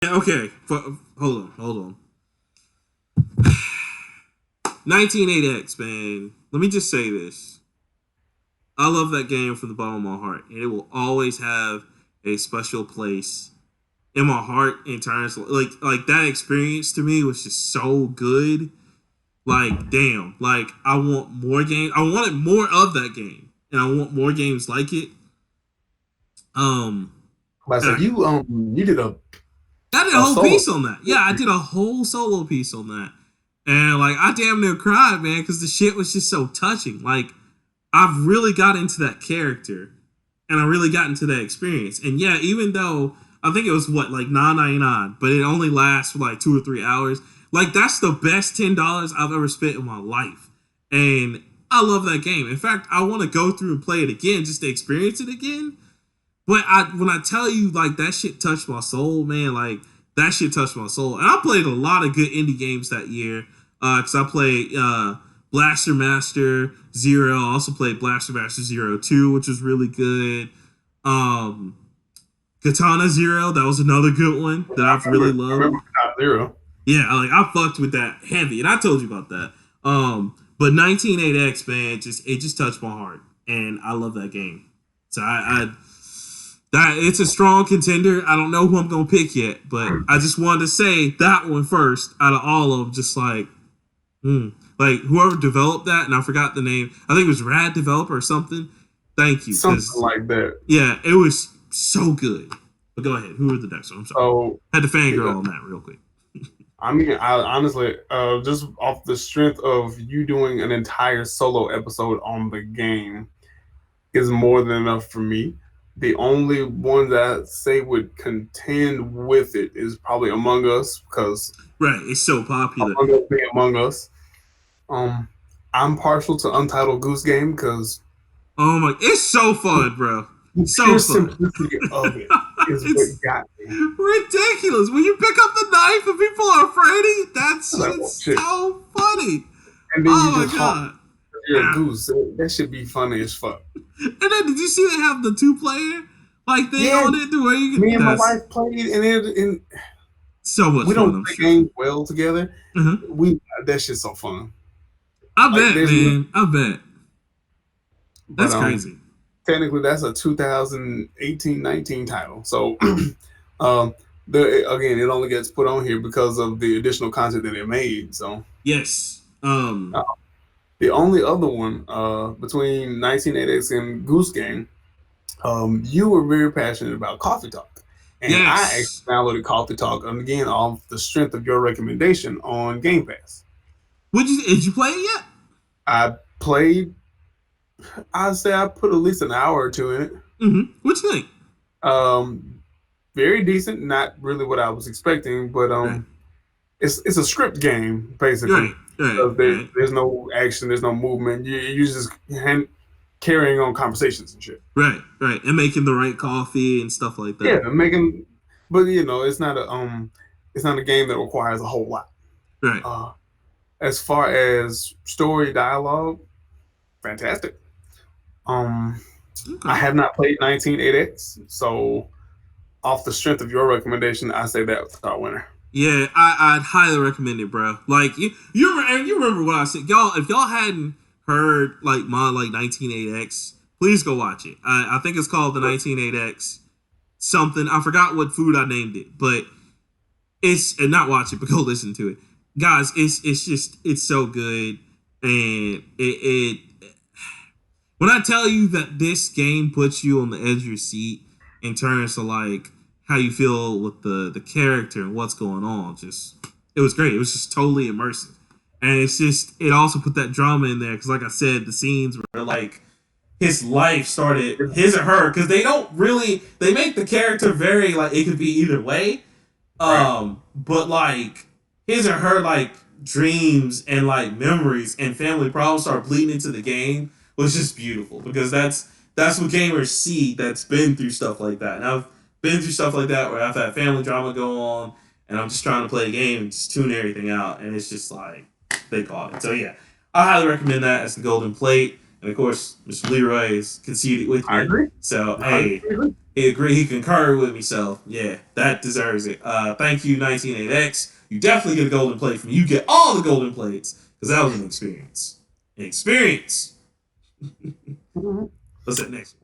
Yeah, okay. Hold on. 1980X, man. Let me just say this. I love that game from the bottom of my heart, and it will always have a special place in my heart in terms of, like that experience to me was just so good. Like, damn, like I want more games. I wanted more of that game, and I want more games like it. Um, But so and you did I did a a whole solo. piece on that. Yeah, I did a whole solo piece on that, and like I damn near cried, man, because the shit was just so touching. Like I've really got into that character, and I really got into that experience. And yeah, even though I think it was what like $9.99, but it only lasts for like 2 or 3 hours. Like that's the best $10 I've ever spent in my life, and I love that game. In fact, I want to go through and play it again just to experience it again. But when I tell you like that shit touched my soul, man, like that shit touched my soul. And I played a lot of good indie games that year. Cause I played Blaster Master Zero. I also played Blaster Master Zero 2, which was really good. Um Katana Zero, that was another good one that I've really I remember loved. Top Zero. Yeah, like I fucked with that heavy, and I told you about that. But 198X, man, it just touched my heart, and I love that game. So I that it's a strong contender. I don't know who I'm gonna pick yet, but I just wanted to say that one first out of all of them. Just like whoever developed that, and I forgot the name. I think it was Rad Developer or something. Thank you, Something because like that. yeah, it was so good. But go ahead. Who are the next one? I'm sorry. So, Had to fangirl yeah, on that real quick. I mean, I honestly, just off the strength of you doing an entire solo episode on the game is more than enough for me. The only one that I say would contend with it is probably Among Us, because Right, it's so popular. Among Us being Among Us. Um, I'm partial to Untitled Goose Game because Oh my, it's so fun, bro. the So pure fun. simplicity of it is what It's got me. ridiculous. When you pick up the knife and people are afraid, that I was like, shit oh is shit. so funny. And then you Oh just my honk. god. You're a goose. That should be funny as fuck. And then did you see they have the two-player like thing Yeah, on it to where you me can? and my That's wife played, and so much we fun. don't I'm play sure. games well together. Uh-huh. We That shit's so fun. I Like bet, there's no, man. I bet. but That's crazy. technically that's a 2018-19 title. So um, the again, it only gets put on here because of the additional content that it made. So Yes. uh, the only other one between 1980X and Goose Game, you were very passionate about Coffee Talk. And I actually Yes. downloaded Coffee Talk, and again, off the strength of your recommendation on Game Pass. Did you play it yet? I played, I'd say I put at least an hour or two in it. Mm-hmm. What you think? Um, Very decent, not really what I was expecting, but Right. it's a script game basically. Right. Right. Right. There's no action, there's no movement. You're just carrying on conversations and shit. Right. Right. And making the right coffee and stuff like Yeah, that. making, but it's not a game that requires a whole lot. Right. Uh, as far as story dialogue, fantastic. Um, I Okay. have not played 198X, so off the strength of your recommendation, I say that's our winner. Yeah, I'd highly recommend it, bro. Like you remember what I said, y'all. If y'all hadn't heard like my like 198X, please go watch it. I think it's called the 198X something. I forgot what food I named it, but it's and not watch it, but go listen to it, guys. It's so good, and it when I tell you that this game puts you on the edge of your seat in terms of like how you feel with the character and what's going on, just it was great. It was just totally immersive, and it also put that drama in there because, like I said, the scenes where like his life started his or her because they make the character very like it could be either way, Right. but like his or her like dreams and like memories and family problems start bleeding into the game was just beautiful because that's what gamers see that's been through stuff like that. And I've been through stuff like that where I've had family drama go on and I'm just trying to play a game and just tune everything out and it's just like they caught it. So yeah, I highly recommend that as the golden plate. And of course, Mr. Leroy is conceded with I me. agree. So hey, 100% agree. He agreed. He concurred with me. So yeah, that deserves it. Thank you, 198X. You definitely get a golden plate from me. You get all the golden plates because that was an experience. An experience. Mhm. What's that next?